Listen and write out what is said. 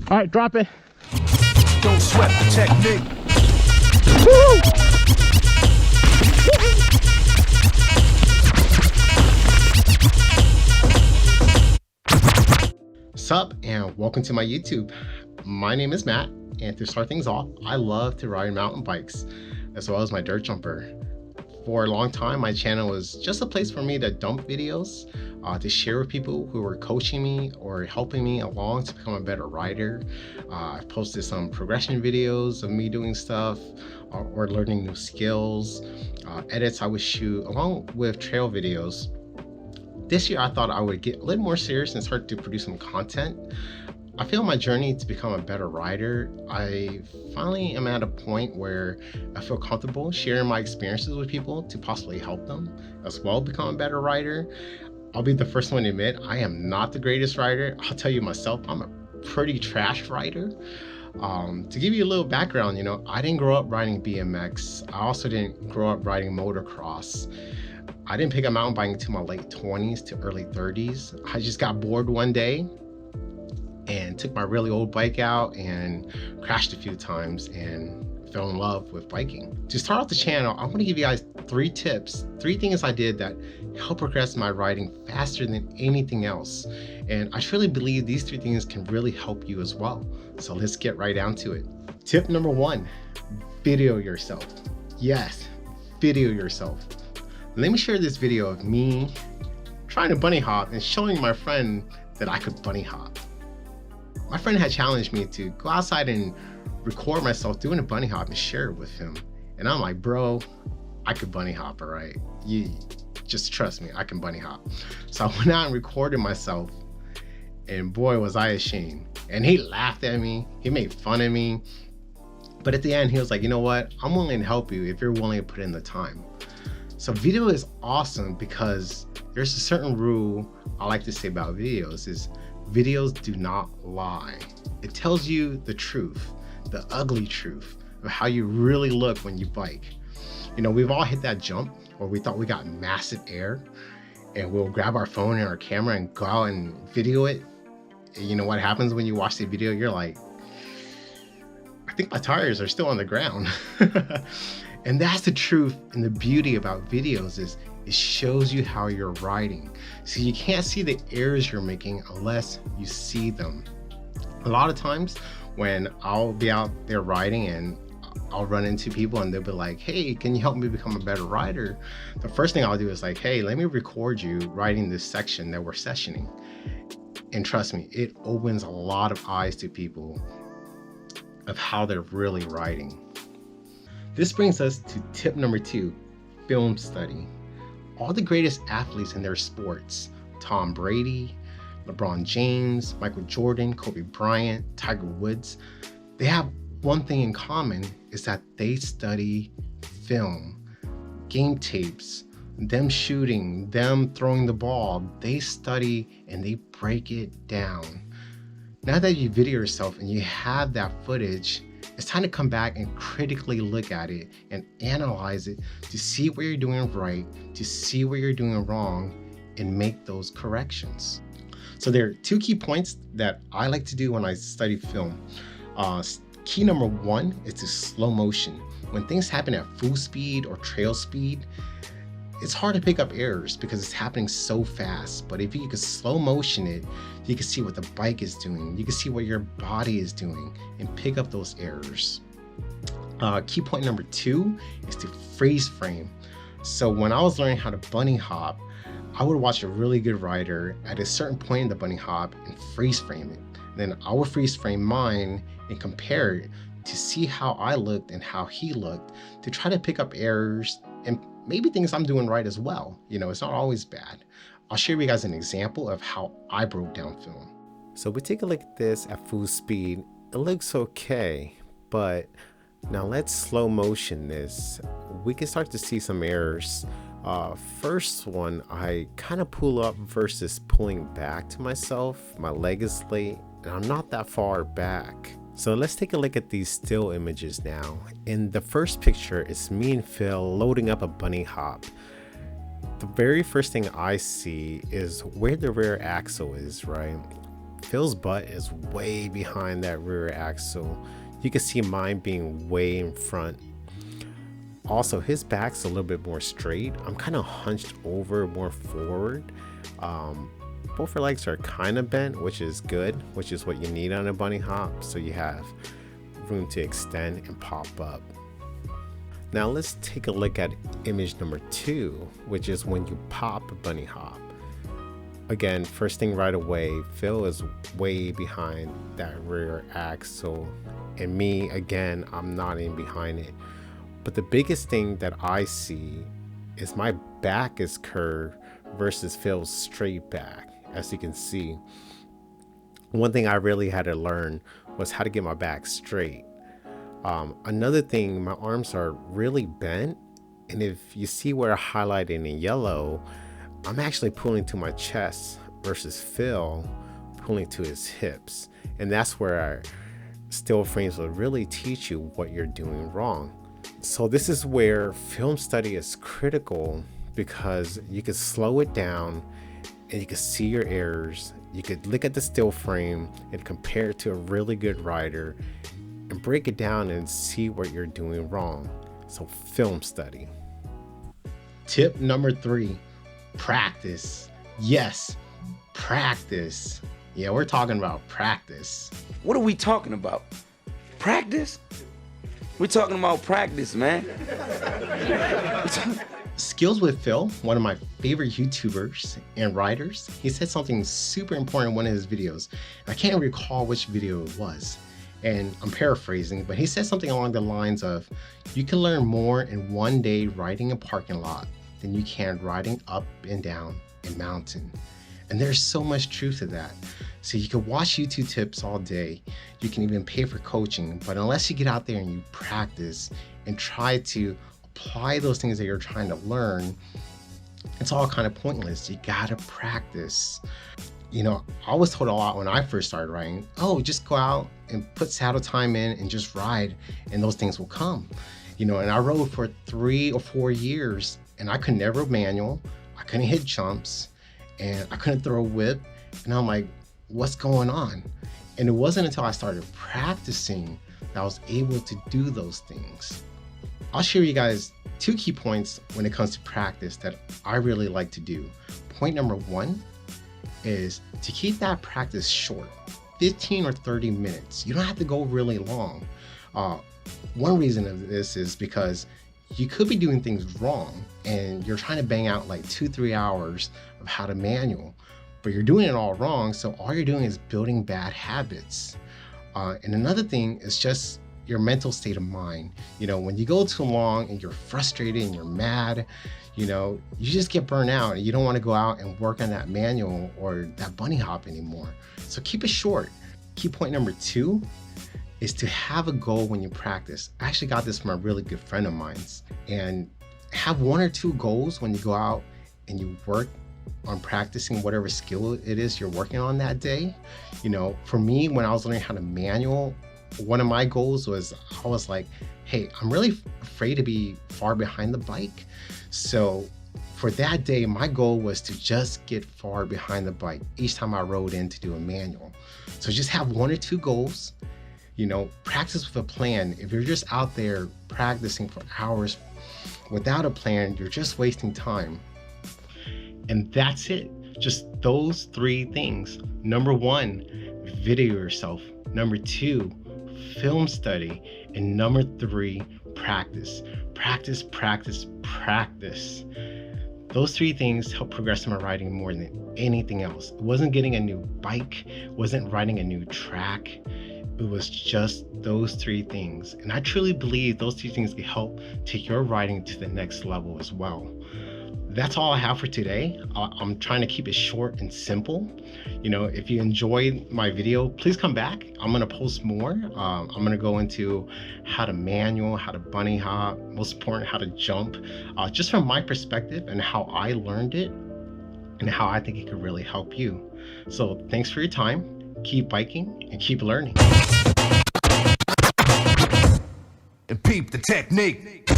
All right, drop it. Don't sweat the technique. Woo! Sup, and welcome to my YouTube. My name is Matt, and to start things off, I love to ride mountain bikes as well as my dirt jumper. For a long time, my channel was just a place for me to dump videos, to share with people who were coaching me or helping me along to become a better rider. I've posted some progression videos of me doing stuff or learning new skills, edits I would shoot, along with trail videos. This year, I thought I would get a little more serious and start to produce some content. I feel my journey to become a better rider, I finally am at a point where I feel comfortable sharing my experiences with people to possibly help them as well become a better rider. I'll be the first one to admit, I am not the greatest rider. I'll tell you myself, I'm a pretty trash rider. To give you a little background, I didn't grow up riding BMX. I also didn't grow up riding motocross. I didn't pick up mountain biking until my late 20s to early 30s. I just got bored one day and took my really old bike out and crashed a few times and fell in love with biking. To start off the channel, I want to give you guys 3 tips, 3 things I did that helped progress my riding faster than anything else. And I truly believe these 3 things can really help you as well. So let's get right down to it. Tip number 1, video yourself. Yes, video yourself. Let me share this video of me trying to bunny hop and showing my friend that I could bunny hop. My friend had challenged me to go outside and record myself doing a bunny hop and share it with him. And I'm like, bro, I could bunny hop, all right? You just trust me, I can bunny hop. So I went out and recorded myself, and boy, was I ashamed. And he laughed at me, he made fun of me. But at the end, he was like, you know what? I'm willing to help you if you're willing to put in the time. So video is awesome because there's a certain rule I like to say about videos is videos do not lie. It tells you the truth, the ugly truth of how you really look when you bike. We've all hit that jump where we thought we got massive air and we'll grab our phone and our camera and go out and video it. And you know what happens when you watch the video? You're like, I think my tires are still on the ground. And that's the truth and the beauty about videos is it shows you how you're riding. So you can't see the errors you're making unless you see them. A lot of times when I'll be out there riding and I'll run into people and they'll be like, hey, can you help me become a better rider? The first thing I'll do is like, hey, let me record you riding this section that we're sessioning. And trust me, it opens a lot of eyes to people of how they're really riding. This brings us to tip number 2, film study. All the greatest athletes in their sports, Tom Brady, LeBron James, Michael Jordan, Kobe Bryant, Tiger Woods, they have one thing in common is that they study film, game tapes, them shooting, them throwing the ball. They study and they break it down. Now that you video yourself and you have that footage, it's time to come back and critically look at it and analyze it to see where you're doing right, to see where you're doing wrong, and make those corrections. So there are 2 key points that I like to do when I study film. Key number 1 is to slow motion. When things happen at full speed or trail speed, it's hard to pick up errors because it's happening so fast. But if you could slow motion it, you can see what the bike is doing. You can see what your body is doing and pick up those errors. Key point number 2 is to freeze frame. So when I was learning how to bunny hop, I would watch a really good rider at a certain point in the bunny hop and freeze frame it. Then I would freeze frame mine and compare it to see how I looked and how he looked to try to pick up errors and maybe things I'm doing right as well. It's not always bad. I'll share with you guys an example of how I broke down film. So we take a look at this at full speed. It looks okay, but now let's slow motion this. We can start to see some errors. First one, I kind of pull up versus pulling back to myself. My leg is late and I'm not that far back. So let's take a look at these still images now. In the first picture, it's me and Phil loading up a bunny hop. The very first thing I see is where the rear axle is, right? Phil's butt is way behind that rear axle. You can see mine being way in front. Also, his back's a little bit more straight. I'm kind of hunched over more forward. Both our legs are kind of bent, which is good, which is what you need on a bunny hop, so you have room to extend and pop up. Now let's take a look at image number 2, which is when you pop a bunny hop. Again, first thing right away, Phil is way behind that rear axle, and me, again, I'm not in behind it. But the biggest thing that I see is my back is curved versus Phil's straight back. As you can see, one thing I really had to learn was how to get my back straight. Another thing, my arms are really bent, and if you see where I highlighted in yellow, I'm actually pulling to my chest versus Phil pulling to his hips. And that's where our still frames will really teach you what you're doing wrong. So this is where film study is critical, because you can slow it down and you can see your errors. You could look at the still frame and compare it to a really good rider and break it down and see what you're doing wrong. So film study. Tip number 3, practice. Yes, practice. Yeah, we're talking about practice. What are we talking about? Practice? We're talking about practice, man. Skills with Phil, one of my favorite YouTubers and riders, he said something super important in one of his videos. I can't recall which video it was, and I'm paraphrasing, but he said something along the lines of, you can learn more in one day riding a parking lot than you can riding up and down a mountain. And there's so much truth to that. So you can watch YouTube tips all day. You can even pay for coaching, but unless you get out there and you practice and try to apply those things that you're trying to learn, it's all kind of pointless. You gotta practice. You know, I was told a lot when I first started riding, oh, just go out and put saddle time in and just ride and those things will come. You know, and I rode for 3 or 4 years and I could never manual, I couldn't hit jumps, and I couldn't throw a whip. And I'm like, what's going on? And it wasn't until I started practicing that I was able to do those things. I'll share you guys 2 key points when it comes to practice that I really like to do. Point number 1 is to keep that practice short, 15 or 30 minutes. You don't have to go really long. One reason of this is because you could be doing things wrong and you're trying to bang out like 2-3 hours of how to manual, but you're doing it all wrong. So all you're doing is building bad habits. And another thing is just your mental state of mind. You know, when you go too long and you're frustrated and you're mad, you know, you just get burnt out and you don't want to go out and work on that manual or that bunny hop anymore. So keep it short. Key point number 2 is to have a goal when you practice. I actually got this from a really good friend of mine's, and have 1 or 2 goals when you go out and you work on practicing whatever skill it is you're working on that day. You know, for me, when I was learning how to manual, one of my goals was, I was like, hey, I'm really afraid to be far behind the bike. So for that day, my goal was to just get far behind the bike each time I rode in to do a manual. So just have 1 or 2 goals. You know, practice with a plan. If you're just out there practicing for hours without a plan, you're just wasting time. And that's it. Just those 3 things. Number 1, video yourself. Number 2, film study. And number 3, practice. Practice, practice, practice. Those 3 things help progress in my riding more than anything else. It wasn't getting a new bike, it wasn't riding a new track. It was just those 3 things. And I truly believe those 3 things can help take your riding to the next level as well. That's all I have for today. I'm trying to keep it short and simple. You know, if you enjoyed my video, please come back. I'm gonna post more. I'm gonna go into how to manual, how to bunny hop, most important, how to jump, just from my perspective and how I learned it and how I think it could really help you. So thanks for your time. Keep biking and keep learning. And peep the technique.